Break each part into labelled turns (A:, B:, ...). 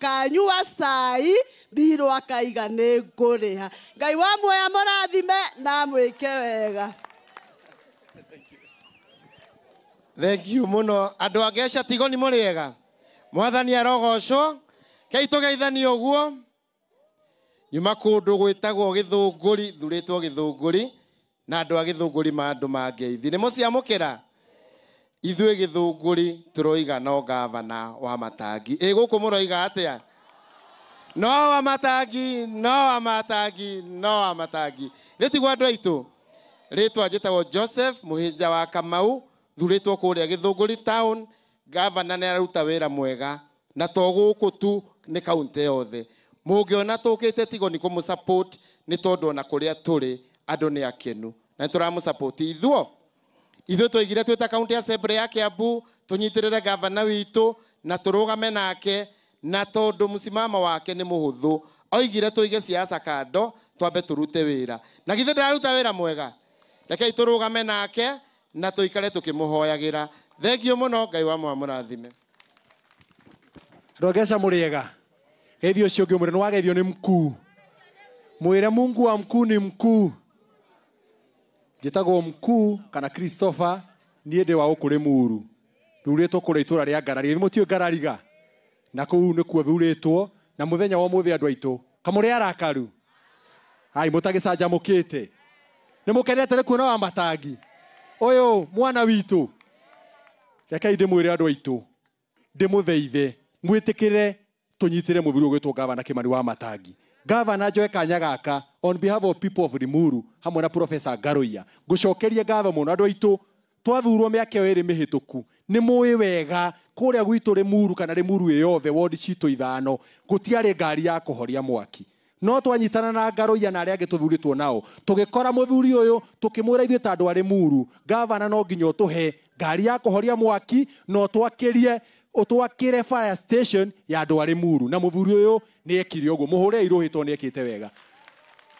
A: akanyua cai mbirũ akaiga nĩ ngũrĩha. Ngai wa muoya mũrathime na mwĩke wega.
B: Thank you muno. Andũ angĩ aca Tigoni mũrĩega. Mwathani arogocwo. Kei tũgeithanie ũguo. Nyuma kũndũ gwĩtagwo Gĩthũngũri, thurĩtwo Gĩthũngũri na andũ a Gĩthũngũri ma andũ mangeithi. Nĩ mũciamũkĩra? Ithuĩ Gĩthũngũri tũroiga no gavana wa Matangi. Gũkũ mũroiga atĩa? No wa Matangi, no wa Matangi, no wa Matangi. Rĩtigwo andũ aitũ. Rĩtwa njĩtagwo Joseph Mũhĩnja wa Kamau, thurĩtwo kũrĩa Gĩthũngũri town. Gavana nĩ araruta wĩra mwega na to gũkũ tu nĩ kaunti yothe. Mũngĩona tũkĩte Tigoni kũmũsupport nĩ tondũ ona kũrĩa tũrĩ andũ nĩ akenu na tũramũsupport ithuĩ tũigire twĩta kaunti assembly ya Kiambu tũnyitĩrĩre gavana witũ na tũrũgame nake na tondũ msimamo wake nĩ mũhũthũ oigire tũige siasa kando twambe tũrute wĩra na githĩ ndararuta wĩra mwega rekei tũrũgame nake na tũikare tũkĩmũhoyagĩra. Thengio mũno, Ngai wa mũrathime.
C: Rogesha mũrĩega. Geithio ũcio ũngĩ mũrĩ wageithio nĩ mkuu. Mwĩre Mungu wa mkuu ni mkuu. Njĩtagwo mkuu kana Christopher niĩ ndĩ wa ũkũrĩ Muru. Thurĩtwo kũrĩa itũra rĩa Ngarari. Nĩ mũtiũ Ngarariga. Na kũu nĩkuo thurĩtwo na mũthenya wa ũmũthĩ andũ aitũ. Kamũrĩ arakaru. Hai mũtagĩcanjamũkĩte. Nĩ mũkenete nĩ kuona wa Matangi. Ũyũ mwana witũ. Rekei ndĩmwĩre andũ aitũ. Ndĩmũthaithe mwĩtĩkĩre tũnyitĩre mũthuri ũgwĩtwo gavana Kimani wa Matangi. Gavana njoe kanya gaka on behalf of people of Limuru hamwe na Professor Ngaruiya. Ngũcokerie ngatho mũno andũ aitũ twathurwo mĩaka ĩyo ĩrĩ mĩhĩtũku. Nĩ mũĩ wega kũrĩa gwitũ Limuru kana Limuru yothe ward citũ ithano gũtiarĩ ngari ya kũhoria mwaki. No twanyitana na Ngaruiya na arĩa angĩ tũthurĩtwo nao. Tũgĩkora mũthuri ũyũ tũkĩmwĩra ithuĩ ta andũ a Limuru gavana no nginya ũtũhe ngari ya kũhoria mwaki no twakĩrie utwakire fire station ya andũ a Limuru na mũthuri ũyũ nĩ ekire ũguo mũhũre irũhĩtwo nĩ ekĩte wega.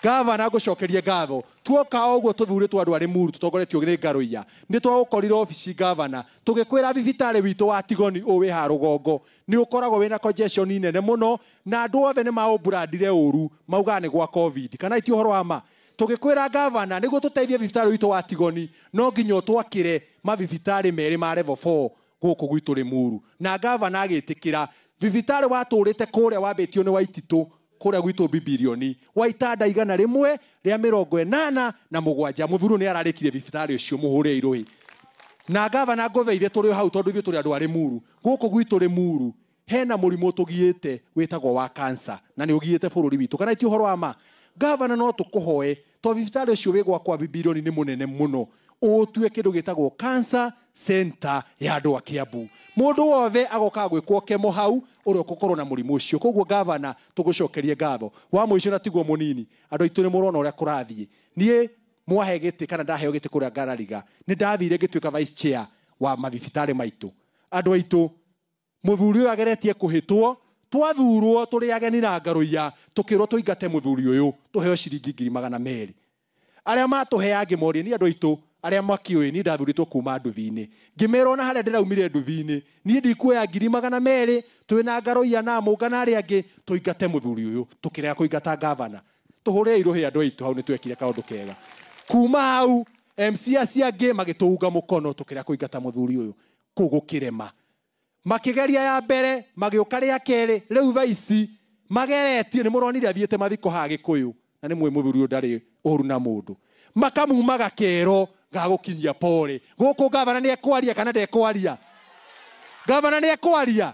C: Gavana ngũcokerie ngatho tuoka ũguo tũthurĩtwo andũ a Limuru tũtongoretio nĩ Ngaruiya nĩ twagũkorire ofici gavana tũgĩkwĩra thibitarĩ witũ wa Tigoni ũwĩ ha rũgongo nĩ ũkoragwo wĩna congestion nene mũno na andũ othe nĩ maũbrandire ũru maugaga nĩ gwa covid kana iti ũhoro wa ma. Tũgĩkwĩra gavana nĩguo tũteithie thibitarĩ witũ wa Tigoni no nginya ũtwakire mathibitarĩ merĩ ma level 4 gũkũ gwitũ Limuru na gavana agĩtĩkĩra thibitarĩ watũrĩte kũrĩa wambĩtio nĩ Waititũ kũrĩa gwitũ Bibilioni wa itanda 100 rĩa 87 mũthuru nĩ ararĩkire thibitarĩ ũcio mũhũre irũhi. Na gavana ngũthaithe tũrĩ hau tondũ ithuĩ tũrĩ andũ a Limuru gũkũ gwitũ Limuru hena mũrimũ tũgiĩte wĩtagwo wa cancer na nĩ ũgiĩte bũrũri witũ kana ti ũhoro wa ma. Gavana no tũkũhoe tondũ thibitarĩ ũcio wĩ gwakwa Bibilioni nĩ mũnene mũno ũtue kĩndũ gĩtagwo cancer center ya andũ a Kiambu. Mũndũ wothe agoka gwĩkwo kemo hau ũrĩa ũgũkorwo na mũrimũ ũcio. Koguo gavana tũgũcokerie ngatho wa mũico na tiguo mũnini andũ aitũ nĩ mũrona ũrĩa kũrathiĩ. Niĩ mwahe gĩtĩ kana ndaheo gĩtĩ kũrĩa Ngarariga nĩ ndathire ngĩtuĩka vice chair wa mathibitarĩ maitũ. Andũ aitũ mũthuri ũyũ ageretie kũhĩtwo twathurwo tũrĩ ageni na Ngaruiya tũkĩrwo tũingate mũthuri ũyũ tũheo ciringi 200. Arĩa matũhea ngĩmoria ni andũ aitũ arĩa makiũĩ ni ndathurĩtwo kuma nduthi-inĩ ngĩmera ona harĩa ndĩraumire nduthi-inĩ niĩ ndikuoya 200 twĩna Ngaruiya na mũngana arĩa angĩ tũingate mũthuri ũyũ tũkĩrega kũingata gavana tũhũre irũhi andũ aitũ hau nĩ twekire kaũndũ kega. Kuma hau MC acio angĩ magĩtũunga mũkono tũkĩrega kũingata mũthuri ũyũ kũu gũkĩrema. Makĩgeria ya mbere magĩũka rĩa kerĩ rĩu thaa ici mageretie nĩ mũronire athiĩte mathiko ha Gĩkũyũ na nĩ mwĩ mũthuri ũyũ ndarĩ ũru na mũndũ makamumaga kero ga gũkinyia pole. Gũkũ gavana nĩ ekwaria kana ndekwaria? Gavana nĩ ekwaria?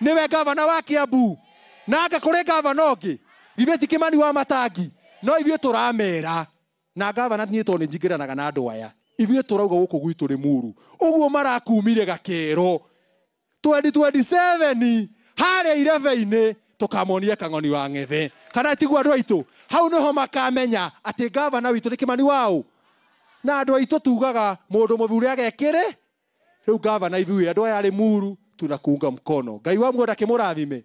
C: Nĩwe gavana wa Kiambu na anga kũrĩ gavana ũngĩ ithuĩ ti Kimani wa Matangi no ithuĩ tũramera na gavana niĩ tondũ nĩ njingĩranaga na andũ aya ithuĩ tũrauga gũkũ gwitũ Limuru ũguo marakumire gakero 2027 harĩa irebe-inĩ tukamonia Kang'oni wa Ng'ethe kana tiguo andũ aitũ hau niho makamenya atĩ gavana witũ nĩ Kimani wao na andũ aitũ tugaga mũndũ mũthuri agekĩre rĩu gavana ithuĩ andũ aya Limuru tunakuunga mkono. Ngai wa muoyo ndakĩmũrathime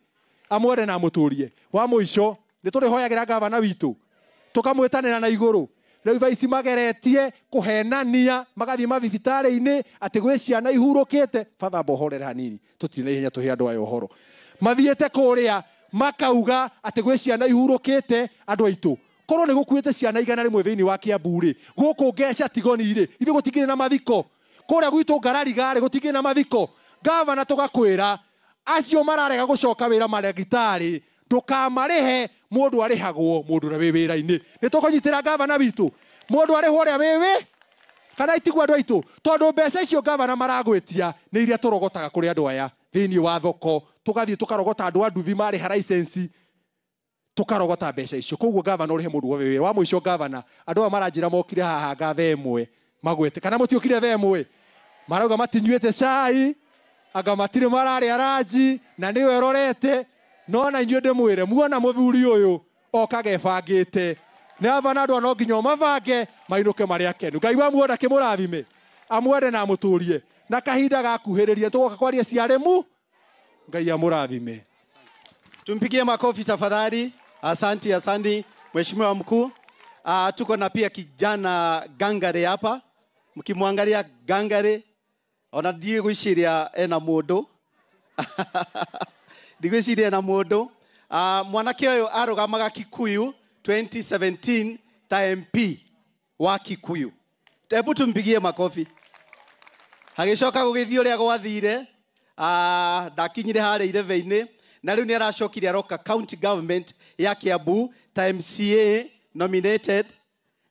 C: amwende na mũtũrie wa mũico nĩ tũrĩhoyagĩra gavana witũ tukamwĩtanĩra na igũrũ rĩu thaa ici mageretie kũhenania magathiĩ mathibitarĩ-inĩ atĩ gwĩ ciana ihurũkĩte batha mbohorere hanini tũtirĩ na ihenya tũhe andũ aya ũhoro mathiĩte kũrĩa makauga ati gwe ciana ihurukite andu aitu korwo ni gukuite ciana 100 thiini wa Kiambu ri guku Ngeca Tigoni ri ithe gutigire na mathiko kuria gwitu Ngarariga ri gutigire na mathiko gavana tugakwira acio mararega gucoka wira marigitari ndukamarihe mundu arihagwo mundu ri wira-ini ni tukunyitira gavana witu mundu arihwo ria wiwi kana itigwa andu aitu tondu mbeca icio gavana maragwetia ni iria turogotaga kuri andu aya thiini wa thoko tugathie tukarogota andu a nduthi mari ha license tukarogota mbeca icio koguo gavana urihe mundu wa wiwi wa muico gavana andu aya maranjira mokire haha ngatha emwe magwete kana mutiokire tha emwe marauga matinyuite cai anga matire marari araji na niwe rorete nona inyuĩ ndĩmwĩre muona mũthuri ũyũ okagebangĩte nĩ abana andũ no nginya mabange mainũke marĩ akenu Ngai wa muoda kĩmũrathime amwende na amũtũrie na kahinda gakuhĩrĩrie tũgoka kwaria ciaremu Ngai amũrathime.
D: Tumpigie makofi tafadhali. Asante mheshimiwa mkuu. Tuko na pia kijana Gangare hapa. Mkimwangalia Gangare ona Diego Shiria ena mũndũ Digwiciria na mũndũ mwanake ũyũ arũgamaga Kikuyu 2017 ta MP wa Kikuyu. Hebu tumpigie makofi. Hagicoka gũgĩthiĩ ũrĩa gwathire ndakinyire harĩa ireve-inĩ na rĩu nĩ aracokire aroka county government ya Kiambu ta MCA nominated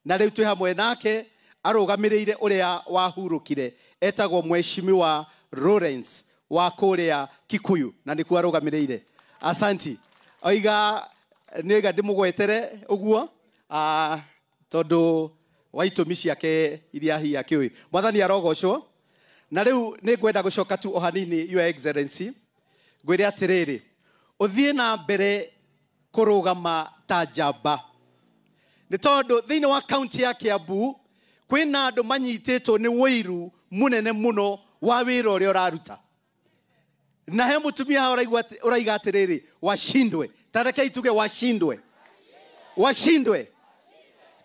D: na rĩu twĩ hamwe nake arũgamĩrĩire ũrĩa wahurũkire etagwo mheshimiwa Lawrence wa kũrĩa Kikuyu na nĩkuo arũgamĩrĩire. Asanti. Oiga nĩga ndĩmũgwetere ũguo tondũ wa itũmi ciake iria hihi akĩũĩ. Mwathani arogocwo. Na rĩu nĩngwenda gũcoka tu o hanini Your Excellency ngwĩre atĩrĩrĩ ũthiĩ na mbere kũrũgama ta njamba nĩ tondũ thĩinĩ wa kaunti ya Kiambu kwĩna andũ manyitĩtwo nĩ wĩiru mũnene mũno wa wĩra ũrĩa ũraruta na he mũtumia ũraiga atĩrĩrĩ washindwe tarekei tuge washindwe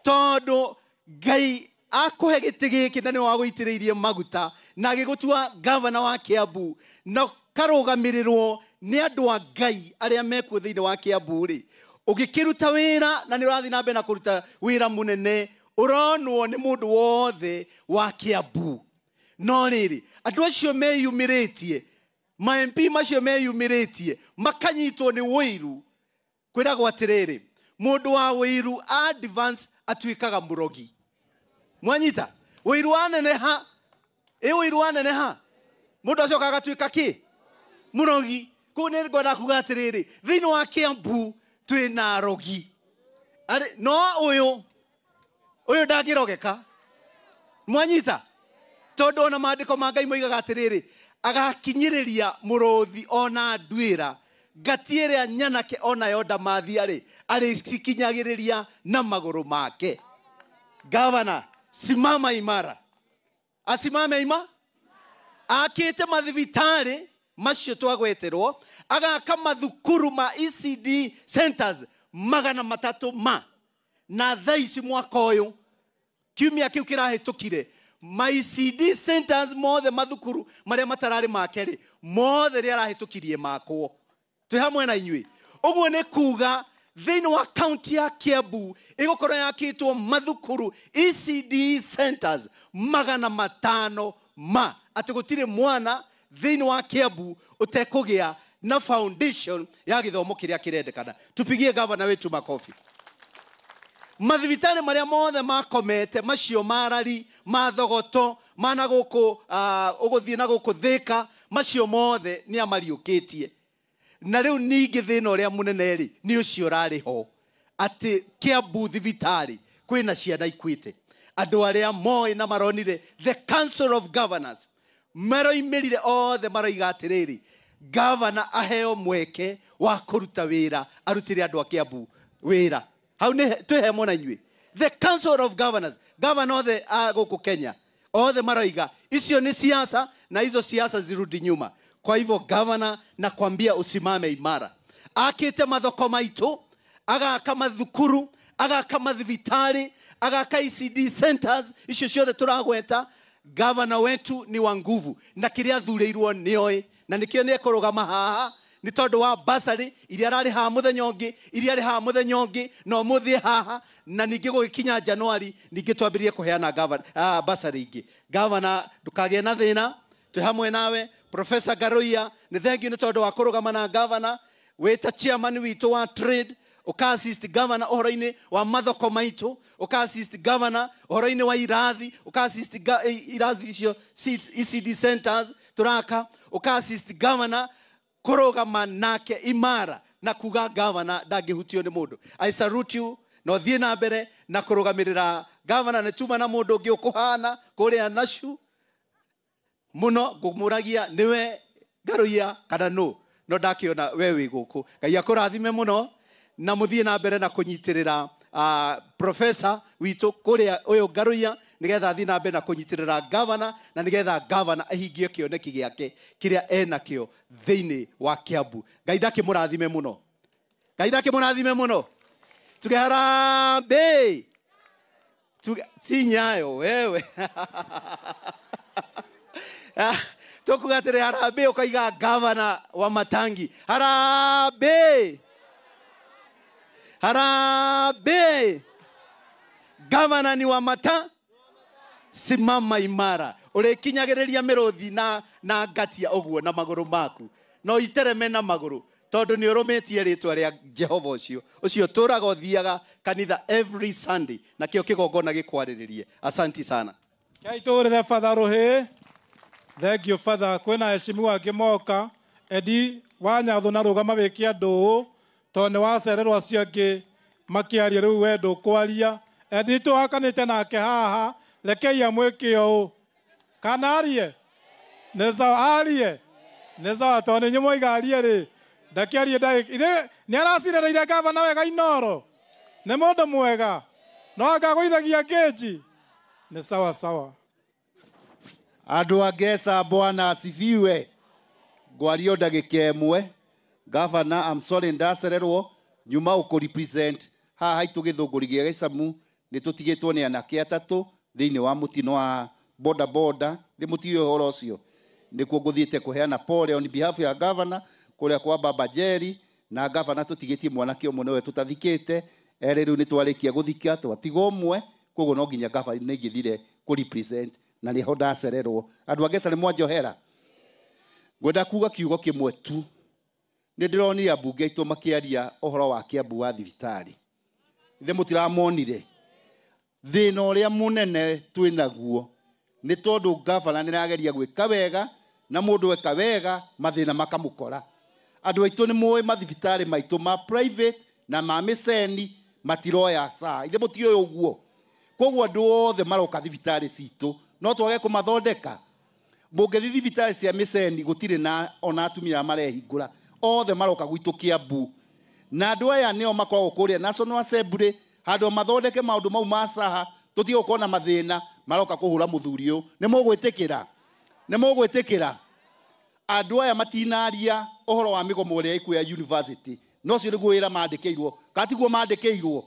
D: tondũ Ngai akũhe gĩtĩ gĩkĩ na nĩ wa gũitĩrĩirie maguta na agĩgũtua gavana wa Kiambu na karũgamĩrĩrwo nĩ andũ a Ngai arĩa mekuo thĩinĩ wa Kiambu rĩ ũgĩkĩruta wĩra na nĩ ũrathiĩ na mbere na kũruta wĩra mũnene ũronwo nĩ mũndũ wothe wa Kiambu. No rĩrĩ andũ acio meyumĩrĩtie ma MP macio meyumĩrĩtie makanyitwo nĩ wĩiru kwĩragwo atĩrĩrĩ mũndũ wa wĩiru advance atuĩkaga mũrogi. Mwanyita wĩiru waneneha wĩiru waneneha mũndũ acoka agatuĩka kĩ mũrogi. Kũu nĩ ngwenda kuga atĩrĩrĩ thĩinĩ wa Kiambu twĩna arogi no ũyũ ndangĩrogeka. Mwanyita tondũ ona maandĩko ma Ngai moigaga atĩrĩrĩ agakinyĩrĩria mũrũthi ona nduĩra ngati ĩrĩa nyanake ona yo ndamathia rĩ arĩcikinyagĩrĩria na magũrũ make. Gavana simama imara asimame ima akĩte mathibitarĩ macio twagweterwo agaka mathukuru ma ECD centers 300 na thaa ici mwaka ũyũ kiumia kĩu kĩrahĩtũkire ma ECD centers mothe mathukuru marĩa matararĩ make rĩ mothe rĩ arahĩtũkirie makwo. Twĩ hamwe na inyuĩ ũguo nĩ kuga thĩinĩ wa kaunti ya Kiambu ĩgũkorwo yakĩtwo mathukuru ECD centers 500 atĩ gũtirĩ mwana thĩinĩ wa Kiambu ũtekũgĩa na foundation ya gĩthomo kĩrĩa kĩrendekana. Tupigie gavana wetu makofi. Mathibitarĩ marĩa mothe makomete macio marari mathogoto mana gũkũ ũgũthiĩ na gũkũ Thĩka macio mothe nĩ amariũkĩtie. Na rĩu ningĩ thĩna ũrĩa mũnene rĩ nĩ ũcio ũrarĩ ho atĩ Kiambu thibitarĩ kwĩna ciana ikuĩte. Andũ arĩa moĩ na maronire the Council of Governors maroimĩrire othe maroiga atĩrĩrĩ gavana aheo mweke wa kũruta wĩra arutĩre andũ a Kiambu wĩra. Hau nĩ twĩhe mona inyuĩ the Council of Governors gavana othe a gũkũ Kenya othe maroiga icio nĩ siasa na hizo siasa zirudi nyuma. Kwa hivyo gavana na kuambia usimame imara. Akite mathoko maitũ agaka mathukuru agaka mathibitarĩ agaka ECD centers icio ciothe tũragweta. Gavana wetu ni wa nguvu na kĩrĩa athurĩirwo nĩoĩ na nĩkĩo nĩ ekũrũgama haha nĩ tondũ wa basarĩ iria ararĩ haha mũthenya ũngĩ, iria arĩ haha mũthenya ũngĩ, no mũthĩ haha, na ningĩ gũgĩkinya Januari ningĩ twambĩrĩrie kũheana basarĩ ingĩ. Gavana, ndũkagĩe na thĩna, twĩ hamwe nawe. Professor Garoia, nĩ thengiũ nĩ tondũ wa kũrũgama na gavana, wĩta chairman witũ wa trade, uka-assist governor ũhoro-inĩ wa mathoko maitũ, uka-assist governor ũhoro-inĩ wa irathi, uka-assist irathi icio ECD centers turaka, uka-assist governor kũrũgama nake imara na kuga governor ndangĩhutio nĩ mũndũ. I salute you, no thiĩ na mbere na kũrũgamĩrĩra governor. Nĩ tuma na mũndũ ũngĩ ũkũhana kũrĩa nacu mũno ngũmũragia nĩwe Garoia kana no ndakĩona we wĩ gũkũ. Ngai akũrathime mũno na mũthiĩ na mbere na kũnyitĩrĩra professor witũ kũrĩa ũyũ Garoia, nĩgetha thiĩ na mbere na kũnyitĩrĩra governor, na nĩgetha governor ahingie kĩoneki gĩake kĩrĩa enakĩo thĩinĩ wa Kiambu. Ngai ndakĩmũrathime mũno, Ngai ndakĩmũrathime mũno. Tuge harambĩ, si nyayo wewe tukuga atĩrĩ harambĩ, ũkaiga governor wa Matangi. Harambĩ, harambĩ, governor ni wa Mata, simama imara. Ũrĩkinyagĩrĩria mĩrũthi na ngatia ũguo na magũrũ maku, no itereme na magũrũ, tondũ nĩ ũrũmĩtie rĩtwa rĩa Jehova ũcio tũraga ũthiaga kanitha every Sunday, na kĩo kĩgongona gĩkwarĩrĩrie. Asanti sana.
E: Kaitũrĩre Father Rũhĩ. Thank you Father. Kwĩna heshimiwa angĩ moka, Edi Wanyathũ na rũgama wĩke andũ tondũ nĩ wacererwo acio angĩ makĩaria rĩu we ndũkwaria. Edi tũhakanĩte nake haha, rekei amwĩke ũũ kana arie. Nĩ sawa arie, nĩ sawa tondũ nĩ inyuĩ moiga arie rĩ, ndakĩarie ndagĩka. Nĩ aracirĩrĩire gavana wega Inoro, nĩ mũndũ mwega, no akagũithagia kĩnji. Nĩ sawa sawa.
B: Andũ a Ngesa, Bwana asifiwe. Ngwario ndagĩka ĩmwe. Governor, I'm sorry ndacererwo, nyuma ũkũrepresent haha haitũ Gĩthũngũri gĩa Gĩcamu. Nĩ tũtigĩtwo nĩ anake atatũ thĩinĩ wa mũtino wa boda boda. Nĩ mũtiũĩ ũhoro ũcio. Nĩkuo ngũthiĩte kũheana pole on behalf ya governor kũrĩa kwa Baba Jerry, na governor tũtigĩtie mwanake ũmwe nĩwe tũtathikĩte. Rĩu nĩ twarĩkia gũthika, twatiga ũmwe, koguo no nginya governor nĩ ingĩthire kũrepresent, na nĩho ndacererwo. Andũ a Ngesa nĩ mwanjohera. Ngwenda kuga kiugo kĩmwe tu. Nĩ ndĩronire ambunge aitũ makĩaria ũhoro wa Kiambu wa thibitarĩ. Ithe mũtiramonire thĩna ũrĩa mũnene twĩnaguo nĩ tondũ governor nĩrageria gwĩka wega, na mũndũ weka wega mathĩna makamũkora. Andũ aitũ nĩ mũĩ mathibitarĩ maitũ ma private na ma mĩceni matiroya saa. Ithe mũtiũĩ ũguo. Koguo andũ othe maroka thibitarĩ citũ, no twage kũmathondeka. Mũngĩthiĩ thibitarĩ cia mĩceni gũtirĩ na ona atumia marehingũra, othe maroka gwitũ Kiambu. Na andũ aya nĩo makoragwo kũrĩa National Assembly, handũ mathondeke maũndũ mau ma saha, tũtige gũkorwo na mathĩna, maroka kũhũra mũthuri ũyũ. Nĩ mũgwĩtĩkĩra? Nĩ mũgwĩtĩkĩra? Andũ aya matinaria ũhoro wa mĩgomo ĩrĩa ĩkuo ya university, no cio nĩguo wĩra mandĩkĩirwo. Katiguo mandĩkĩirwo.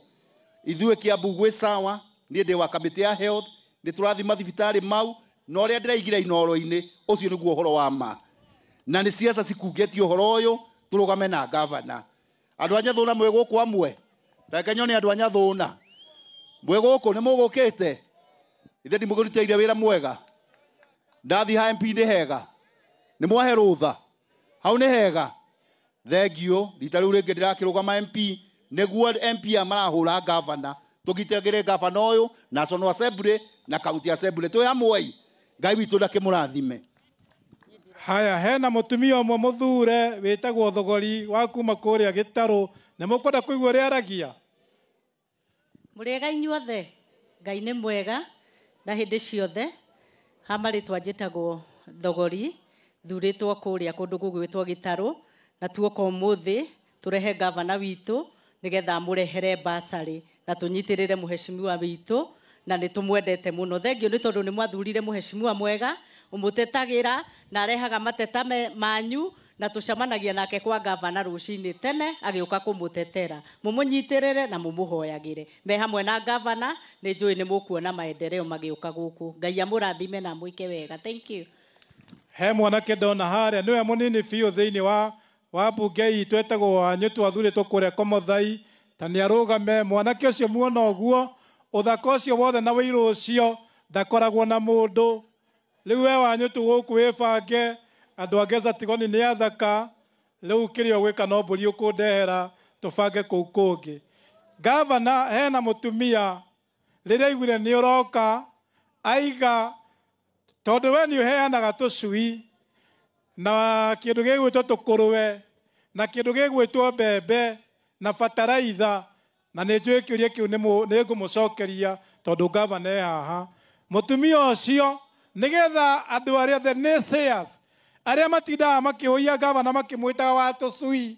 B: Ithuĩ Kiambu gwĩ sawa, niĩ ndĩ wa kamĩtĩ ya health, nĩ tũrathi mathibitarĩ mau, na ũrĩa ndĩraigire Inoro-inĩ, ũcio nĩguo ũhoro wa ma. Na nĩ ciaca cikungĩtie ũhoro ũyũ, tũrũgame na governor. Andũ a Nyathũna mwĩ gũkũ amwe? Reke nyone andũ a Nyathũna. Mwĩ gũkũ nĩ mũgũkĩte? Ithe ndimũrutĩire wĩra mwega. Ndathi ha MP nĩ hega. Nĩ mwahe rũtha. Hau nĩ hega. Thengio, rita rĩu rĩngĩ ndĩrakĩrũgama MP, nĩguo MP marahũra governor. Tũgitagĩre governor ũyũ, National Assembly na County Assembly. Twĩ hamwe. Ngai witũ ndakĩmũrathime.
E: Haya, hena mũtumia ũmwe mũthure wĩtagwo Thogori wa kuma kũrĩa Gĩtarũ. Nĩ mũkwenda kũigua ũrĩa aragia?
F: Mũrĩega inyuothe, Ngai nĩ mwega na hĩndĩ ciothe. Ha marĩtwa njĩtagwo Thogori, thurĩtwo kũrĩa kũndũ gũgwĩtwo Gĩtarũ, na tuoka ũmũthĩ tũrehe gavana witũ nĩgetha amũrehere basarĩ na tũnyitĩrĩre mũheshimiwa witũ, na nĩ tũmwendete mũno. Thengio nĩ tondũ nĩ mwathurire mũheshimiwa mwega, ũmũtetagĩra na arehaga mateta manyu, na tũcemanagia nake kwa gavana rũcinĩ tene agĩũka kũmũtetera. Mũmũnyitĩrĩre na mũmũhoyagĩre. Me hamwe na gavana, nĩ njũĩ nĩ mũkuona maendeleo magĩũka gũkũ. Ngai amũrathime na mwĩke wega. Thank you.
E: He mwanake ndona harĩa nĩwe mũnini biũ thĩinĩ wa mbunge itũ etagwo Wanyu twathurĩtwo kũrĩa Komothai, ta nĩ arũgame. Mwanake ũcio muona ũguo, ũthaka ũcio wothe na wĩirũ ũcio ndakoragwo na mũndũ. Rĩu we Wanyu gũkũ wĩbange, andũ a Ngesa Tigoni nĩ athaka, rĩu kĩrĩa ũgwĩka no mbũri ũkũndehera tũbange kũu kũngĩ. Gavana hena mũtumia rĩrĩa aiguire nĩ ũroka aiga, tondũ we nĩ ũheanaga tũcui na kĩndũ gĩgwĩtwo tũkũrũwe na kĩndũ gĩgwĩtwo mbembe na bataraitha, na nĩ njũĩ kĩũria kĩu nĩ ngũmũcokeria tondũ gavana e haha. Mũtumia ũcio nĩgetha andũ arĩa the naysayers arĩa matindaga makĩhũia gavana makĩmwĩtaga wa tũcui,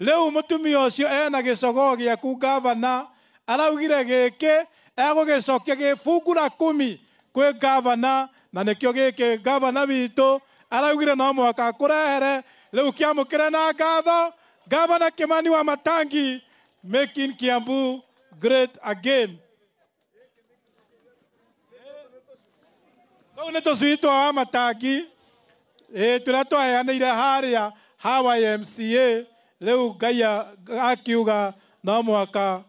E: rĩu mũtumia ũcio ena gĩcogo gĩaku gavana, araugire gĩkĩ egũgĩcokia gĩbungura 10 kwĩ gavana, na nĩkĩo gĩkĩ gavana witũ araugire no mũhaka akũrehere. Rĩu kĩamũkĩre na ngatho Gavana Kimani Wamatangi, making Kiambu great again. Tũu nĩ tũcui twa Wamatangi tũrĩa twaheanĩire harĩa Hawa MCA. Rĩu Ngai akiuga no mũhaka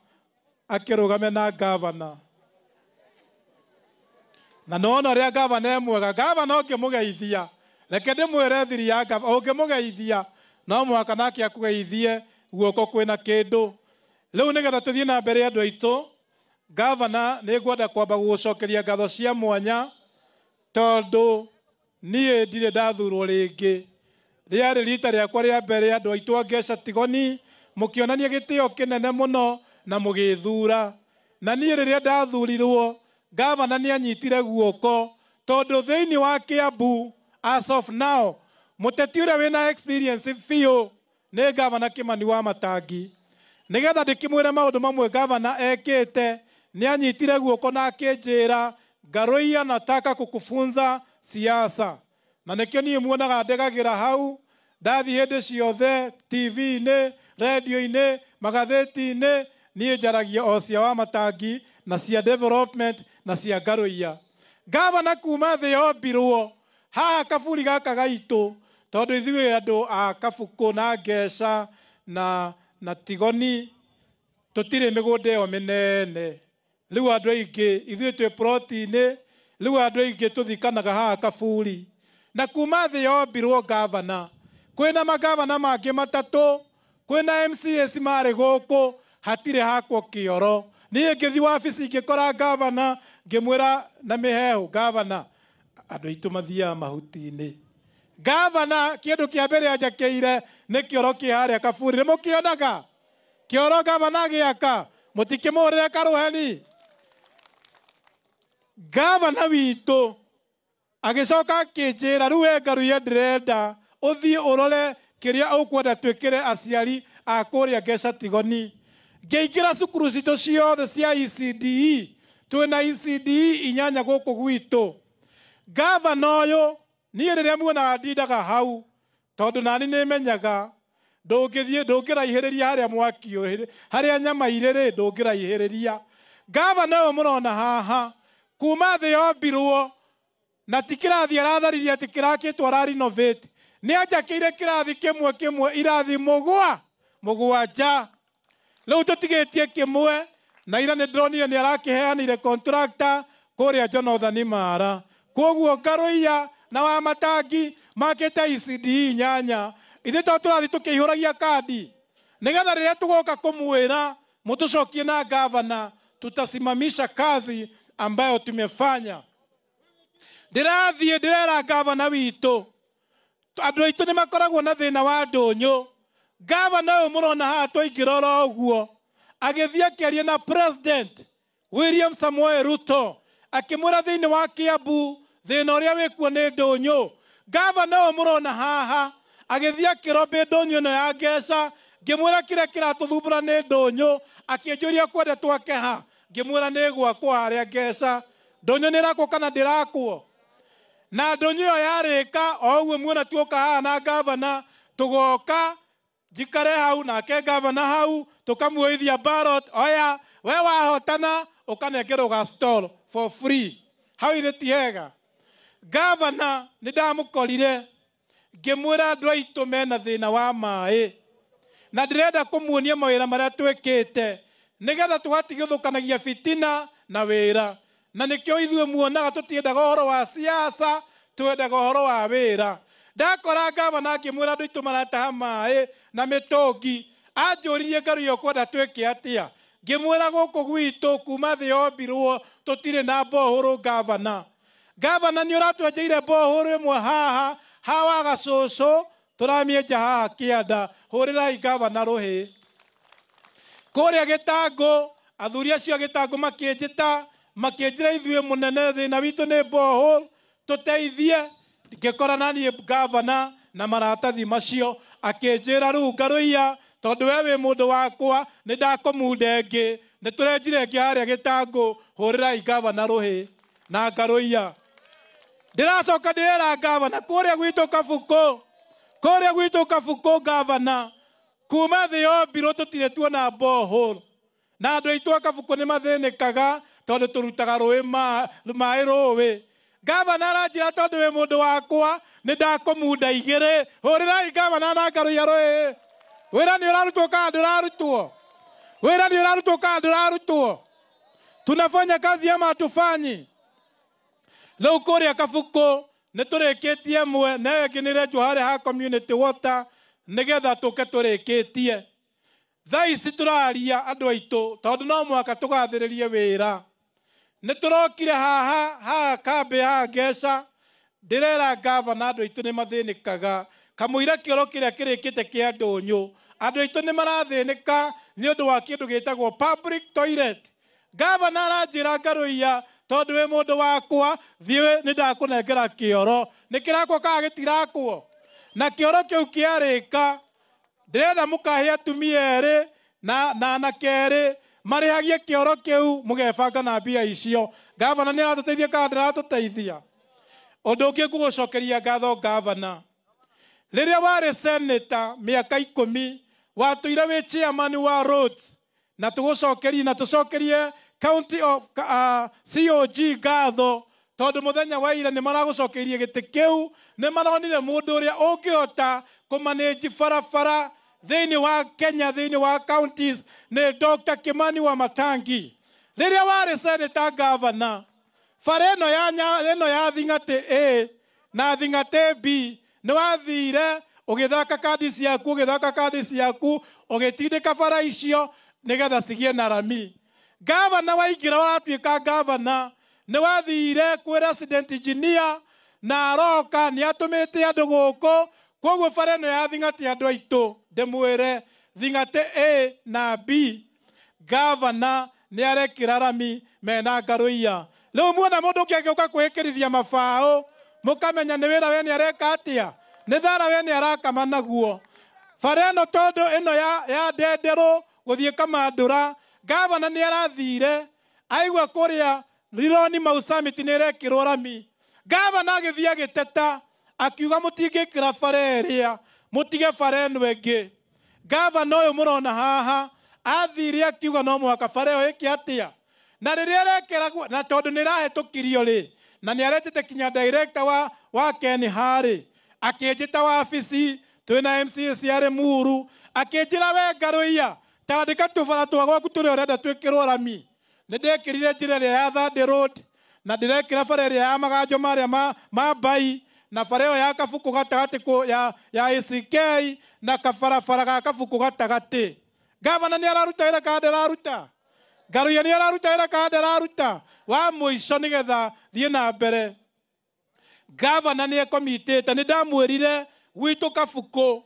E: akĩrũgame na gavana, na nona ũrĩa gavana e mwega. Gavana ũngĩmũgeithia, reke ndĩmwĩre thiri ya gavana, ũngĩmũgeithia no mũhaka nake akũgeithie guoko kwĩna kĩndũ. Rĩu nĩgetha tũthiĩ na mbere andũ aitũ, gavana nĩ ngwenda kwamba gũgũcokeria ngatho cia mwanya, tondũ niĩ ndirĩ ndathurwo rĩngĩ. Rĩarĩ rita rĩakwa rĩa mbere andũ aitũ a Ngesa Tigoni mũkĩonania gĩtĩo kĩnene mũno na mũgĩthura. Na niĩ rĩrĩa ndathurirwo, gavana nĩ anyitire guoko, tondũ thĩinĩ wa Kiambu as of now mũteti ũrĩa wĩna experience biũ nĩ gavana Kimani Wamatangi. Nĩgetha ndĩkĩmwĩre maũndũ mamwe gavana ekĩte, nĩ anyitire guoko na akĩnjĩra, Ngaroiya nataka kukufunza siasa. Na nĩkĩo niĩ muonaga ndegagĩra hau, ndathiĩ hĩndĩ ciothe TV-inĩ, radio-inĩ, magathĩti-inĩ, niĩ njaragia o cia Wamatangi na cia development na cia Ngaroiya. Gavana kuma thĩ yombirwo haha kaburi gaka gaitũ, tondũ ithuĩ andũ a Kabuku na Ngesa na Tigoni tũtirĩ mĩgũnda ĩyo mĩnene. Rĩu andũ aingĩ ithuĩ twĩ ploti-inĩ, rĩu andũ aingĩ tũthikanaga haha kaburi. Na kuma thĩ yombirwo gavana, kwĩna magavana mangĩ matatũ, kwĩna MCAs marĩ gũkũ, hatirĩ hakwo kĩoro. Niĩ ngĩthiĩ wabici ngĩkora gavana, ngĩmwĩra na mĩhehu, gavana andũ aitũ mathiaga mahuti-inĩ. Gavana kĩndũ kĩa mbere anjakĩire nĩ kĩoro kĩ harĩa kaburi. Nĩ mũkĩonaga kĩoro gavana gĩaka, mũtikĩmũhũrĩre karũheni. Gavana witũ agĩcoka akĩnjĩra, rĩu we Ngaruiya ndĩrenda ũthiĩ ũrore kĩrĩa ũkwenda twĩkĩre aciari a kũrĩa Ngesa Tigoni. Ngĩingĩra cukuru citũ ciothe cia ECDE, twĩna ECDE 8 gũkũ gwitũ. Gavana ũyũ niĩ rĩrĩa muonaga ndindaga hau, tondũ nani nĩmenyaga ndũngĩraihĩrĩria harĩa mwaki ũyũ, harĩa nyama irĩ ndũngĩraihĩrĩria. Gavana ũyũ mũrona haha, kuma thĩ yombirwo, na ti kĩrathi aratharirie atĩ kĩrakĩtwo ara renovate, nĩ anjakĩire kĩrathi kĩmwe irathi mũgwanja. Rĩu tũtigĩtie kĩmwe, na ira nĩ ndĩronire nĩ arakĩheanĩire contractor kũrĩa Jonathan Mara. Koguo Ngaroiya na Wamatangi makĩte ECDE 8, ithuĩ to tũrathi tũkĩihũragia kandi, nĩgetha rĩrĩa tũgoka kũmwĩra mũtũcokie na gavana, tutasimamisha kazi ambayo tumefanya. Ndĩrathiĩ ndĩrera gavana witũ, andũ aitũ nĩ makoragwo na thĩna wa ndũnyũ. Gavana ũyũ mũrona haha twaingĩra ũguo, agĩthiĩ akĩaria na President William Samoei Ruto, akĩmwĩra thĩinĩ wa Kiambu thĩna ũrĩa wĩkuo nĩ ndũnyũ. Gavana ũyũ mũrona haha agĩthiĩ akĩrobĩ ndũnyũ ĩno ya Ngesa, ngĩmwĩra kĩrĩa kĩratũthumbũra nĩ ndũnyũ, akĩnjũria kwenda twake ha, ngĩmwĩra nĩ gwakwo harĩa Ngesa. Ndũnyũ nĩ ĩrakwo kana ndĩrakwo? Na ndũnyũ ĩyo yarĩka, o ũguo muona tuoka haha na gavana, tũgoka njikare hau nake gavana hau, tũkamuoithia ballot, oya we wahotana ũkanengerwo ga stall for free. Hau ithe ti hega? Gavana nĩ ndamũkorire ngĩmwĩra andũ aitũ mena thĩna wa maĩ, na ndĩrenda kũmuonia mawĩra marĩa twĩkĩte nĩgetha tũgatigithũkanagia fitina na wĩra, na nĩkĩo ithuĩ muonaga tũtiendaga ũhoro wa siasa, twendaga ũhoro wa wĩra. Ndakora ngavana ngĩmwĩra andũ aitũ marataha maĩ na mĩtũngi, anjũririe Ngaruiya ũkwenda twĩke atĩa? Ngĩmwĩra gũkũ gwitũ kuma thĩ yombirwo tũtirĩ na bohoro ngavana. Ngavana nĩ ũratwenjeire bohoro ĩmwe haha hawa Gacũcũ, tũramĩenja haha kĩanda. Hũrĩrai ngavana rũhĩ. Kũrĩa Gĩtangũ, athuri acio a Gĩtangũ makĩnjĩra ithuĩ mũnene thĩna witũ nĩ bohoro, tũteithie. Ngĩkora naniĩ ngavana na maratathi macio, akĩnjĩra rĩu Ngaruiya, tondũ we wĩ mũndũ wakwa nĩ ndakũmunda ĩngĩ, nĩ tũrenjire ĩngĩ harĩa Gĩtangũ. Hũrĩrai ngavana rũhĩ. Na Ngaruiya ndĩracoka ndĩrera ngavana kũrĩa gwitũ Kabukũ, ngavana kuma thĩ yombirwo tũtirĩ tuona bohoro, na andũ aitũ a Kabukũ nĩ mathĩnĩkaga tondũ tũrutaga maĩ rũĩ. Ngavana aranjĩra tondũ wĩ mũndũ wakwa nĩ ndakũmunda igĩrĩ. Hũrĩrai ngavana na Ngaruiya rũhĩ. Wĩra nĩ ũrarutwo kana ndũrarutwo? Wĩra nĩ ũrarutwo kana ndũrarutwo? Tunafanya kazi ama hatufanyi? Leo kũrĩa Kabukũ nĩ tũrĩkĩtie ĩmwe, na ĩngĩ nĩ ĩrenjwo harĩa ha community water nĩgetha tũke tũrĩkĩtie. Thaa ici tũraria andũ aitũ tondũ no mũhaka tũgathĩrĩrie wĩra. Nĩ tũrokire haha kambĩ haha Ngeca, ndĩrera ngavana andũ aitũ nĩ mathĩnĩkaga. Kamũira kĩoro kĩrĩa kĩrĩkĩte kĩa Ndũnyũ, andũ aitũ nĩ marathĩnĩka nĩ ũndũ wa kĩndũ gĩtagwo public toilet. Ngavana aranjĩra Ngaruiya, tondũ wĩ mũndũ wakwa, thiĩ nĩ ndakũnengera kĩoro. Nĩ kĩrakwo kana gĩtirakwo? Na kĩoro kĩu kĩarĩka, ndĩrenda mũkahe atumia erĩ na anake erĩ marĩhagie kĩoro kĩu, mũgebanga na mbia icio. Ngavana nĩ aratũteithia kana ndĩratũteithia? Ũndũ ũngĩ ngũgũcokeria ngatho ngavana, rĩrĩa warĩ senator mĩaka 10 watũire wĩ chairman wa roads, na tũcokerie county of COG ngatho tondũ mũthenya wa ira nĩ maragũcokeirie gĩtĩ kĩu. Nĩ maronire mũndũ ũrĩa ũngĩhota kũmanĩnji barabara thĩinĩ wa Kenya, thĩinĩ wa counties, nĩ Dr. Kimani Wamatangi. Rĩrĩa warĩ senator ngavana, bara ĩno ya Thing'atĩ A na Thing'atĩ B nĩ wathire ũgĩthaka kandi ciaku ũgĩtindĩka bara icio nĩgetha cigĩe na rami. Ngavana waingĩra waratuĩka ngavana, nĩ wathire kwĩ resident engineer na aroka nĩ atũmĩte andũ gũkũ. Koguo bara ĩno ya Thing'atĩ andũ aitũ ndĩmwĩre Thing'atĩ A na B, ngavana nĩ arekĩra rami mena Ngaruiya. Rĩu muona mũndũ ũngĩ agĩũka kwĩkĩrithia mabaũ, mũkamenya nĩ wĩra we nĩ areka atĩa, nĩ thara we nĩ arakama naguo. Bara ĩno tondũ ĩno ya Ndenderũ gũthiĩ Kamandũra, ngavana nĩ arathire aigua kũrĩa Rironi Mau Summit nĩ ĩrekĩrwo rami. Ngavana agĩthiĩ agĩteta akiuga mũtingĩkĩra bara ĩrĩa, mũtige bara ĩno ĩngĩ. Ngavana ũyũ mũrona haha athire akiuga no mũhaka bara ĩyo ĩke atĩa, na rĩrĩa arekĩra, na tondũ nĩ ĩrahĩtũkirio rĩ, na nĩ aretete kinya director wa Ken Harĩ, akĩnjĩta wabici, twĩna MCA cia Limuru, akĩnjĩra we Ngaruiya, tandĩka tũbara twa gwaku tũrĩa ũrenda twĩkĩrwo rami. Nĩ ndekĩrire njĩra ĩrĩa ya Thande Road, na ndĩrekĩra bara ĩrĩa ya Maganjo marĩa ma Mbai, na bara ĩyo ya Kabukũ gatagatĩ ya ACK, na kabarabara ga Kabukũ gatagatĩ. Ngavana nĩ araruta wĩra kana ndararuta? Ngaruiya nĩ araruta wĩra kana ndararuta? Wa mũico nĩgetha thiĩ na mbere, ngavana nĩ ekomitĩte, nĩ ndamwĩrire gwitũ Kabukũ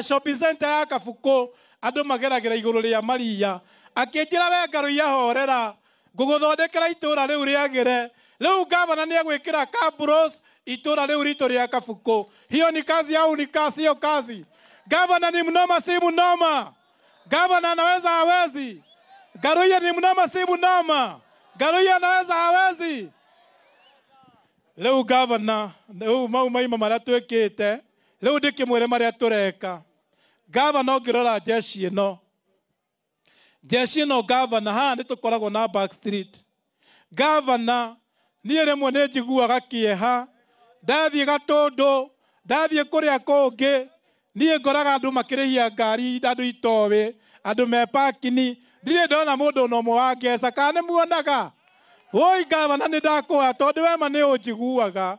E: shopping center ya Kabukũ andũ mageragĩra igũrũ rĩa maria. Akĩnjĩra we Ngaruiya horera, ngũgũthondekera itũra rĩu rĩagĩre. Rĩu ngavana nĩ egwĩkĩra Kabros itũra rĩu ritũ rĩa Kabukũ. Hiyo ni kazi au ni kazi? Hiyo kazi. Gavana ni mnoma si mnoma? Gavana anaweza hawezi? Ngaruiya ni mnoma si mnoma? Ngaruiya anaweza hawezi? Leo gavana, leo mauma marĩa twĩkĩte, leo ndĩkĩmwĩre marĩa tũreka. Gavana ũngĩrora jeshi ĩno gavana haha nĩ tũkoragwo na Back Street. Gavana niĩ rĩmwe nĩ njiguaga kĩeha ndathiĩ Gatũndũ, ndathiĩ kũrĩa kũngĩ, niĩ ngoraga andũ makĩrĩhia ngari, andũ itoĩ, andũ me parking, ndirĩ ndona mũndũ no ũmwe wa Ngeca, kana nĩ muonaga? Woi gavana nĩ ndakũhoya tondũ we ma nĩ ũnjiguaga,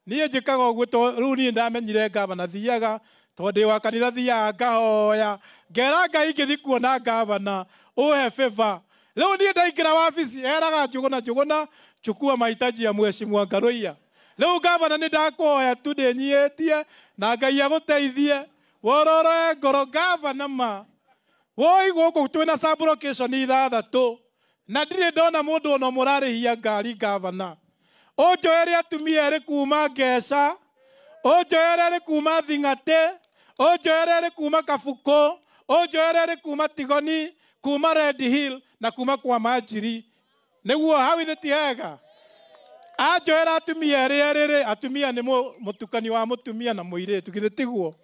E: niĩ njĩkaga ũguo rĩu niĩ ndamenyire gavana thiaga, tondũ ndĩ wa kanitha thiaga ngahoya, ngera Ngai ngĩthiĩ kuona gavana, ũhe favor. Leo niĩ ndaingĩra wabici eraga Njũgũna chukua mahitaji ya mheshimiwa Ngaruiya. Leo gavana nĩ ndakũhoya tu ndĩnyihĩtie na Ngai agũteithie wororoe ngoro gavana ma. Woi gũkũ twĩna sub-location 6 na ndirĩ ndona mũndũ ono mũrarĩhia ngari gavana. Ũnjoere atumia erĩ kuma Ngeca, ũnjoere erĩ kuma Thing'atĩ, ũnjoere erĩ kuma Kabuku, ũnjoere erĩ kuma Tigoni, kuma Red Hill na kuma kwa Manjiri. Nĩguo hau ithe ti hega. Anjoera atumia erĩ atumia nĩ mũtukani wa mũtumia na mũirĩtu githĩ tiguo.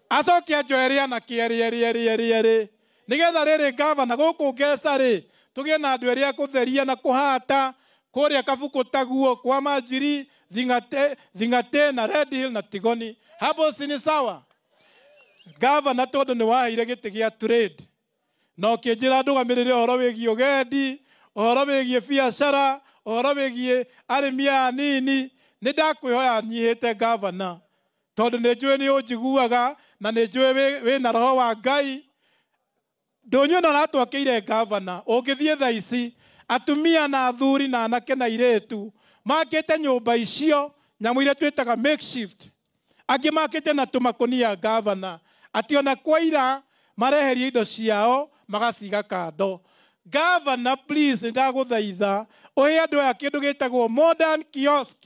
E: Acoke anjoere anake erĩ. Nĩgetha rĩrĩ gavana gũkũ Ngeca rĩ, tũgĩe na andũ erĩ a kũtheria na kũhata kũrĩa Kabuku taguo kwa Manjiri, Thing'atĩ na Red Hill na Tigoni. Hapo si ni sawa? Gavana tondũ nĩ waheire gĩtĩ gĩa trade. No kĩnjĩra ndũgamĩrĩre ũhoro wĩgiĩ ũgendi, ũhoro wĩgiĩ biacara, ũhoro wĩgiĩ arĩmi anini. Nĩ ndakwĩhoya nyihĩte gavana, tondũ nĩ njũĩ nĩ ũnjiguaga na nĩ njũĩ wĩna roho wa Ngai. Ndũnyũ no natwakĩire gavana, ũngĩthiĩ thaa ici atumia na athuri na anake na airĩtu makĩte nyũmba icio nyamũ iria twĩtaga makeshift, angĩ makĩte na tũmakũnia gavana, atĩ ona kwaira mareheria indo ciao magaciga kando. Gavana please ndagũthaitha ũhe andũ aya kĩndũ gĩtagwo modern kiosk.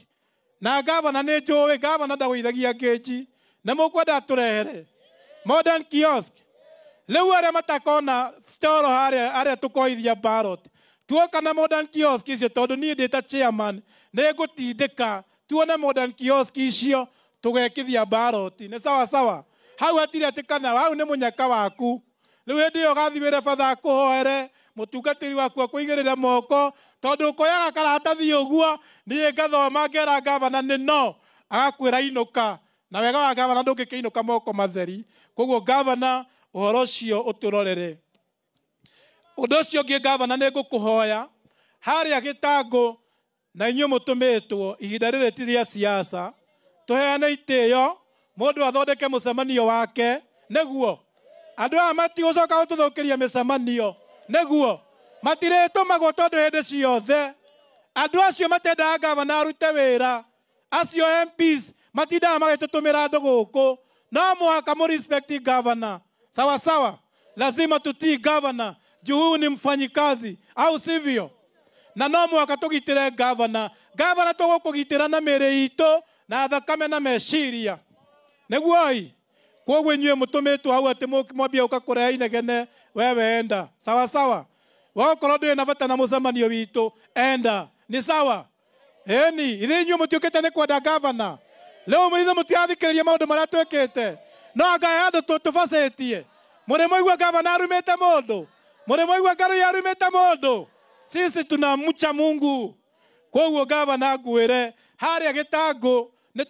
E: Na gavana nĩ njũĩ gavana ndagũithagia ngĩnji, nĩ mũkwenda tũrehere modern kiosk. Rĩu arĩa matakona storo arĩa tũkoithia ballot, tuoka na modern kiosk icio tondũ niĩ ndĩ ta chairman nĩ ngũtindĩka tuone modern kiosk icio tũgekithia ballot. Nĩ sawa sawa? Hau hatirĩ atĩ kana hau nĩ mũnyaka waku. Rĩu hĩndĩ ĩyo gathimĩre batha akũhoere mũtungatĩri waku akũigĩrĩre moko, tondũ ũkoyaga karatathi ũguo niĩ ngathoma ngera gavana nĩ no, agakwĩra inũka. Na wega wa gavana ndũngĩkĩinũka moko matheri. Koguo gavana ũhoro ũcio ũtũrorere. Ũndũ ũcio ũngĩ gavana nĩ ngũkũhoya harĩa Gĩtangũ na inyuĩ mũtũmĩtwo ihinda rĩrĩ ti rĩa siasa, tũheane itĩo, mũndũ athondeke mũcemanio wake, nĩguo andũ aya matigũcoka gũtũthũkĩria mĩcemanio, nĩguo matirĩtũmagwo tondũ hĩndĩ ciothe andũ acio matendaga gavana arute wĩra. Acio MPs matindaga magĩtũtũmĩra andũ gũkũ, no mũhaka mũrespect gavana. Sawa sawa? Lazima tutii gavana, juu ni mfanyikazi, au sivyo? Na no mũhaka tũgitĩre gavana. Gavana tũgũkũgitĩra na mĩĩrĩ itũ na thakame na meciria, nĩguo-ĩ. Koguo inyuĩ mũtũmĩtwo hau atĩ mwambie ũka kũrehe inegene, wewe enda. Sawa sawa? Wakorwo ndũrĩ na bata na mũcemanio witũ, enda. Ni sawa? Ĩni, ithe inyuĩ mũtiũkĩte nĩ kwenda gavana. Rĩu mũithe mũtirathikĩrĩria maũndũ marĩa twĩkĩte. No Ngai handũ tũbacĩtie. Mũrĩ mwaigua gavana arumĩte mũndũ? Mũrĩ mwaigua Ngaruiya arumĩte mũndũ? Sisi tunamcha Mungu. Koguo gavana ngwĩre harĩa Gĩtangũ nĩ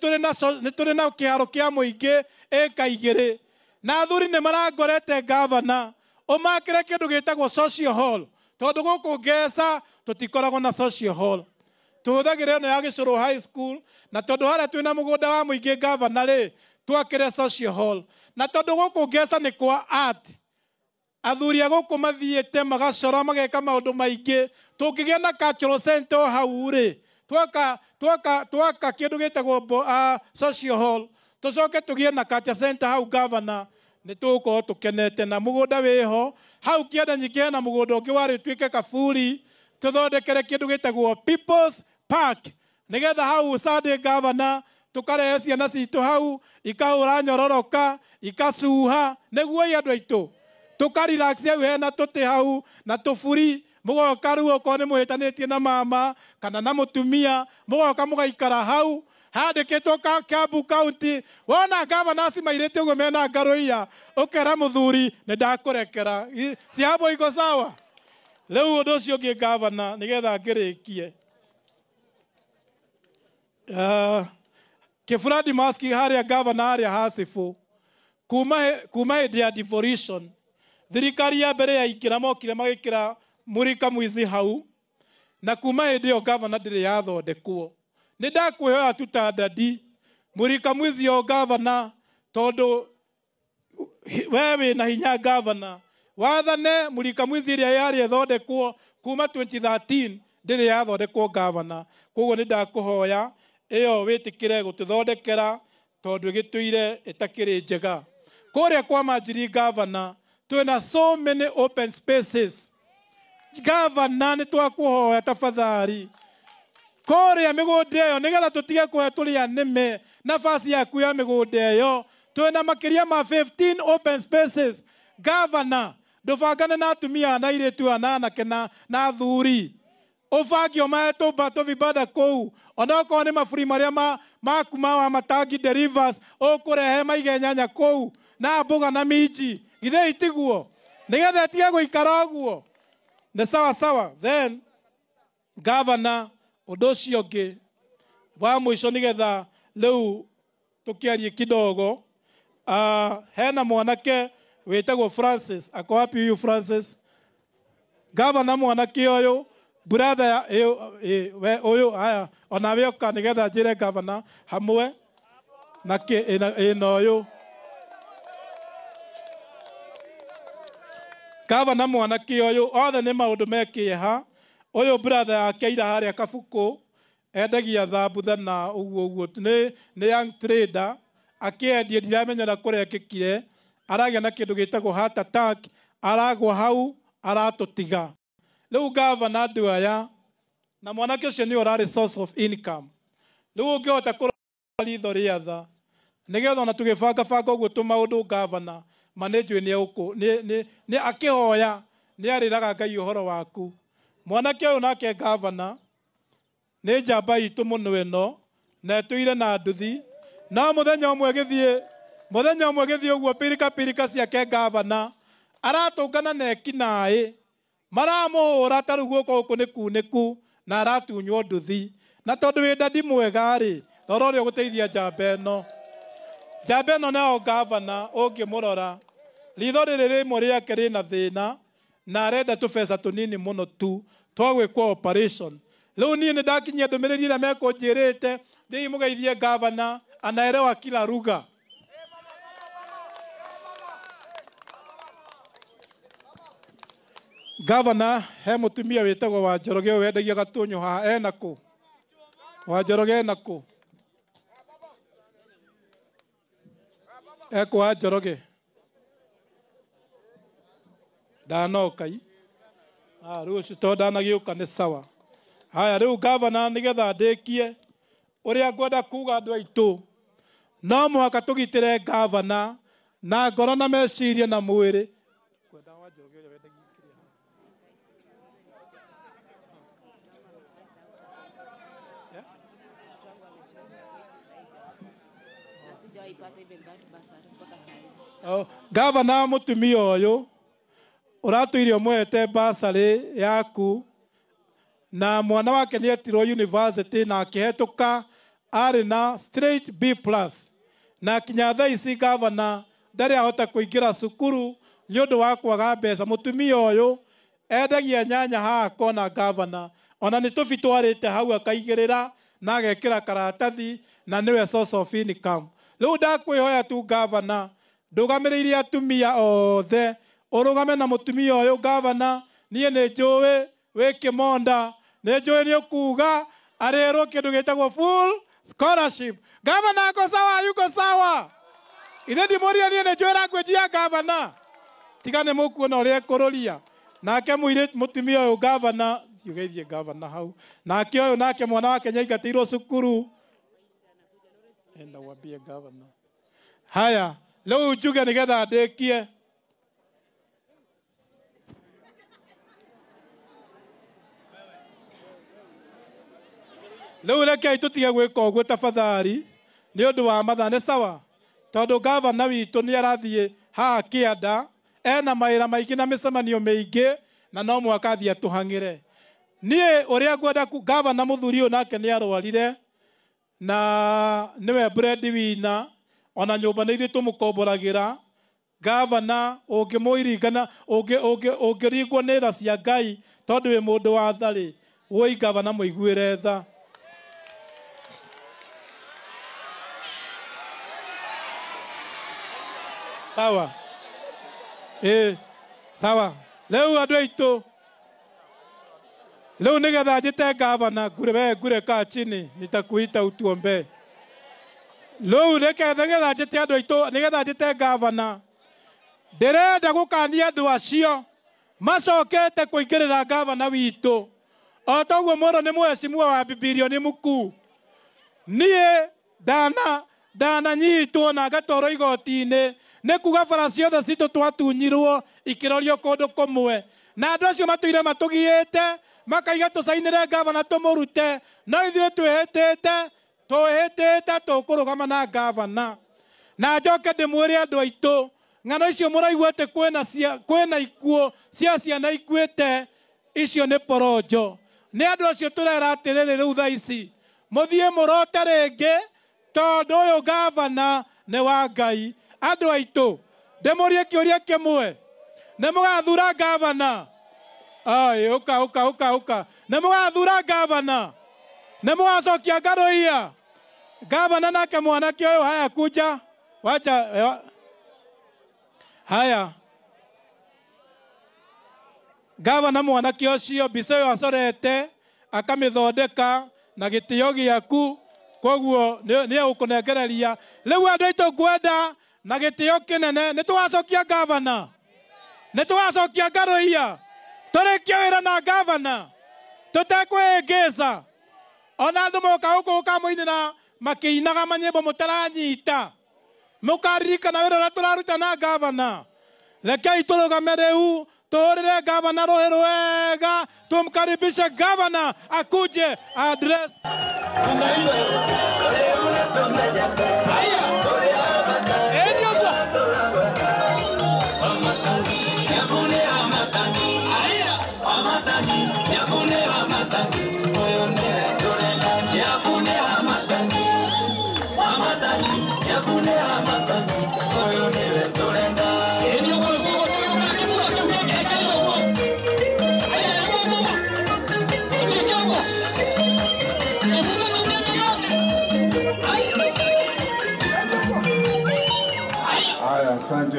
E: tũrĩ na kĩharo kĩa mũingĩ ĩka 2 na athuri nĩ marangorete gavana ũmakĩre kĩndũ gĩtagwo social hall, tondũ gũkũ Ngeca tũtikoragwo na social hall. Tũhũthagĩra ĩno ya Gĩcũrũ high school, na tondũ harĩa twĩna mũgũnda wa mũingĩ gavana rĩ, twakĩre social hall. Na tondũ gũkũ Ngeca nĩ kwa art, athuri a gũkũ mathiĩte magacora mageka maũndũ maingĩ, tũngĩgĩa na cultural center hau rĩ, twaka kĩndũ gĩtagwo social hall, tũcoke tũgĩe na cultural center hau gavana, nĩ tũgũkorwo tũkenete. Na mũgũnda wĩho hau kĩenda nyingĩ na mũgũnda ũngĩ warĩ tuĩke kaburi, tũthondekere kĩndũ gĩtagwo People's Park, nĩgetha hau Sunday gavana tũkarehe ciana citũ hau ikahũra nyororoka ikacuha, nĩguo andũ aitũ tũkarelax hau hena tũtĩ hau na tũburi, mũgoka rĩu okorwo nĩ mũhĩtanĩtie na mama kana na mũtumia, mũgoka mũgaikara hau handĩkĩtwo Kiambu County. Wona gavana cimairĩte ũguo mena Ngaruiya, ũkera mũthuri nĩ ndakũrekera. Si hapo iko sawa? Rĩu ũndũ ũcio ũngĩ gavana, nĩgetha ngĩrĩkie, Kifuradi maski haria gavana haria hasifu kuma hĩndĩ ya devolution thirikari ya mbere ya ikira mokire magikira Murika Mwizi hau na kuma hĩndĩ ĩyo gavana ndĩrĩ yathondekwo. Nĩ ndakwĩhoya tu ta ndadi Murika Mwizi o gavana tondu we wĩ na hinya gavana wathane Murika Mwizi ĩrĩa yarĩ ĩthondekwo kuma 2013 ndĩrĩ yathondekwo gavana. Koguo nĩ ndakũhoya ĩyo wĩtĩkĩre gũtũthondekera tondu ĩgĩtũire ĩtakĩrĩ njega. Kũrĩa kwa Manjiri gavana twĩna so many open spaces. Gavana nĩ twakũhoya tafadhali kũrĩa mĩgũnda ĩyo nĩgetha tũtige kũhe tũrĩa nĩme nafasi yaku ya mĩgũnda ĩyo. Twĩna makĩria ma 15 open spaces. Gavana ndũbangane na atumia na airĩtu anake na athuri. Ũbangio mahetwo mbato vibanda kũu onokorwo nĩ maburi marĩa maku ma matangi derivers ũkũrehe maige nyanya kũu na mboga na minji githĩ itiguo nĩgetha itige gũikara ũguo. Nĩ sawa sawa. Then gavana ũndũ ũcio ũngĩ wa mũico nĩgetha rĩu tũkĩarie kidogo. Hena mwanake wĩtagwo Francis. Ako wapi huyu Francis? Gavana mwanake ũyũ brother ũyũ haya onawe ũka nĩgetha njĩre gavana hamwe na ĩno ũyũ. Gavana mwanake ũyũ othe nĩ maũndũ mekĩeha. Ũyũ brother yake ira harĩa Kabuku endagia thambutha na ũguo nĩ young trader akĩendia ndiramenyera kũrĩa ekĩkire aragĩa na kĩndũ gĩtagwo heart attack aragwa hau aratũtiga. Rĩu gavana andũ aya na mwanake ũcio nĩ ũrarĩ source of income. Rĩu ũngĩhota kũrora ritho rĩa tha nĩgetha ona tũgĩbangabanga ũguo tũmaũndũ gavana manĩnjũĩ nĩ akĩhoya nĩ arĩraga Ngai ũhoro waku. Mwanake ũyũ nake gavana nĩ njamba itũ mũno ĩno na etũire na nduthi no mũthenya ũmwe gĩthiĩ ũguo pirika ciake gavana aratũngana na ekinaĩ maramũhũra ta rĩu guoko gũkũ nĩ kunĩku na aratunywo nduthi. Na tondũ wĩ ndadi mwega-rĩ rora ũrĩa ũgũteithia njamba ĩno. Njamba ĩno nayo gavana ũngĩmũrora ritho rĩrĩ rĩmwe rĩake rĩna thĩna na arenda tũbeca tũnini mũno tu twa gwĩkwo operation. Rĩu niĩ nĩ ndakinyia ndũmĩrĩri ĩrĩa mekũnjĩrĩte thiĩ mũgeithie gavana anaelewa kila lugha. Gavana he mũtumia wĩtagwo Wanjoroge ũyũ wendagia gatũnyũ haha enakũ? Wanjoroge enakũ? Eko Wanjoroge ndanokai rĩu ũcio tondũ ndanagĩũka nĩ sawa. Haya rĩu gavana nĩgetha ndĩkie ũrĩa ngwenda kuga andũ aitũ no mũhaka tũgitĩre gavana na ngoro na meciria na mwĩrĩ. Gavana mũtumia ũyũ ũratũire ũmũhete basarĩ yaku na mwana wake nĩ etirwo university na akĩhetũka arĩ na straight B+ na kinya thaa ici gavana ndarĩ ahota kũingĩra cukuru nĩ ũndũ wa kwaga mbeca. Mũtumia ũyũ endagia nyanya haha kona gavana ona nĩ tũbi twarĩte hau akaigĩrĩra na agekĩra karatathi na nĩwe source of income. Rĩu ndakwĩhoya tu gavana ndũgamĩrĩire atumia othe ũrũgame na mũtumia ũyũ gavana. Niĩ nĩ njũĩ wĩ kĩmonda nĩ njũĩ nĩ ũkuga arĩrwo kĩndũ gĩtagwo full scholarship. Gavana ako sawa yuko sawa? Ithe ndimũria niĩ nĩ njũĩ rangwenjia gavana tiga nĩ mũkuona ũrĩa ekũrũria. Nake mũtumia ũyũ gavana thiũgeithie gavana hau nake ũyũ nake mwana wake nĩaingatĩirwo cukuru enda wambie gavana. Haya rĩu njuge nĩgetha ndĩkie rĩu rekei tũtige gwĩka ũguo tafadhali nĩ ũndũ wa mathaa. Nĩ sawa tondũ gavana witũ nĩ arathiĩ haha kĩanda ena mawĩra maingĩ na mĩcemanio mĩingĩ na no mũhaka athiĩ atũhang'ĩre. Niĩ ũrĩa ngwenda gavana mũthuri ũyũ nake nĩ arwarire na niwe breadwinner ona nyumba nä ithuä tå må komboragä ra gavana å ngä må iringana å ngä ringwo nä tha cia Ngai tondå wä må ndå wa tharä woi gavana må iguä re tha. Sawa sawa rä u andå aitå rä u nä getha njä te gavana ngure kaa chini nitakuita utuombe. Rä u nä getha njä te andå aitå nä getha njä te gavana ndä renda gå kania andå acio macokete kå ingä rä ra gavana witå o toguo må ro nä mwecimua wa bibilioni muku niä ndananyitwo na ngatwarwo igoti-inä nä kuga bara ciothe citå twatunyirwo ikä kå ndå kå mwe na andå acio matå ire matå giä te makaiga tå cainä re gavana tå må rute no ithuä twä hä tä te tå kå rå gama na gavana na njoke ndä mwä re andå aitå ng'ano icio må raigua atä kwä na ikuo cia ciana ikuä te icio nä poronjo nä andå acio tå rera atä rä rä rä u tha ici må thiä må rote rä ngä tondå å yå gavana nä wa Ngai. Andå aitå ndä må rie kä å ria kä mwe nä må gathura gavana å ka nä må gathura gavana nä må gacokia ngarå ia gavana nake mwanake å yå haya kuja wacha haya gavana mwanake å cio mbica ä yo acorete akamä thondeka na gä tä o gä aku koguo nä egå kå nengereria rä u andå aitå ngwenda na gä tä o kä nene nä tå gacokia gavana nä tå gacokia ngarå ia tå rä kie wä ra na gavana tå tekwä ngä ca ona andå moka gå kå gå kamå inä ra makä inaga manyä mbo må taranyita må karirikana wä ra å rä a tå raruta na gavana rekei tå rå game rä u tå hå rä re gavana rå hä rwega tå mkaribishe gavana akuje address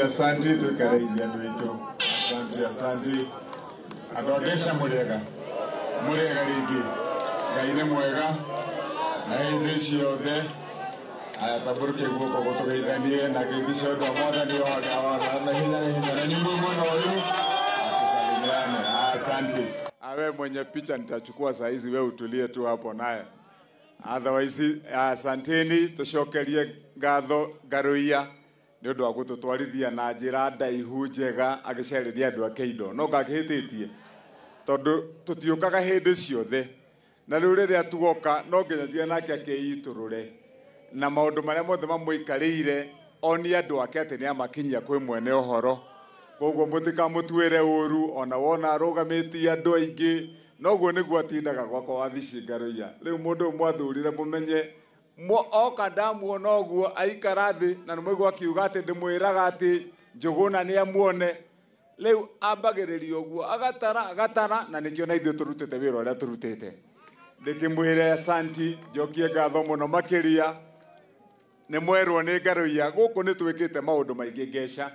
G: Asante tukaribia andå aitå asante athondesha murega rĩngĩ Ngai nĩ mwega na hĩndĩ ciothe ayatambũrũke guoko gũtũgeithanie na ngeithi ciothe mwathani wothe na hinya na nyumbu mwena ũyũ atusalimiane. Asante. Awe mwenye picha nitachukua saa hizi, wewe utulie tu hapo naye. Otherwise asanteni, tucokerie ngatho Ngaruiya nĩ ũndũ wa gũtũtwarithia na njĩra ndaihu njega agĩcerithia andũ ake indo. No ngakĩhĩtĩtie tondũ tũtiũkaga hĩndĩ ciothe na rĩu rĩrĩa tugoka no nginya njuge nake akĩitũrũre na maũndũ marĩa mothe mamũikarĩire onie andũ ake atĩ nĩ amakinyia kwĩ mwene ũhoro. Koguo mũtikamũtuĩre ũru ona wona arũgamĩtie andũ aingĩ noguo nĩguo atindaga gwakwa wabici Ngaruiya. Rĩu mũndũ mwathurire mũmenye oka ndamuona ũguo aikara thĩ na nĩ mũigua akiuga atĩ ndĩmwĩraga atĩ Njũgũna nĩ amuone. Rĩu ambagĩrĩria ũguo agatara na nĩkĩo na ithuĩ tũrutĩte wĩra ũrĩa tũrutĩte. Ndĩkĩmwĩre asanti, njokie ngatho mũno makĩria. Nĩ mwerwo nĩ Ngaruiya gũkũ nĩ twĩkĩte maũndũ maingĩ ngeca.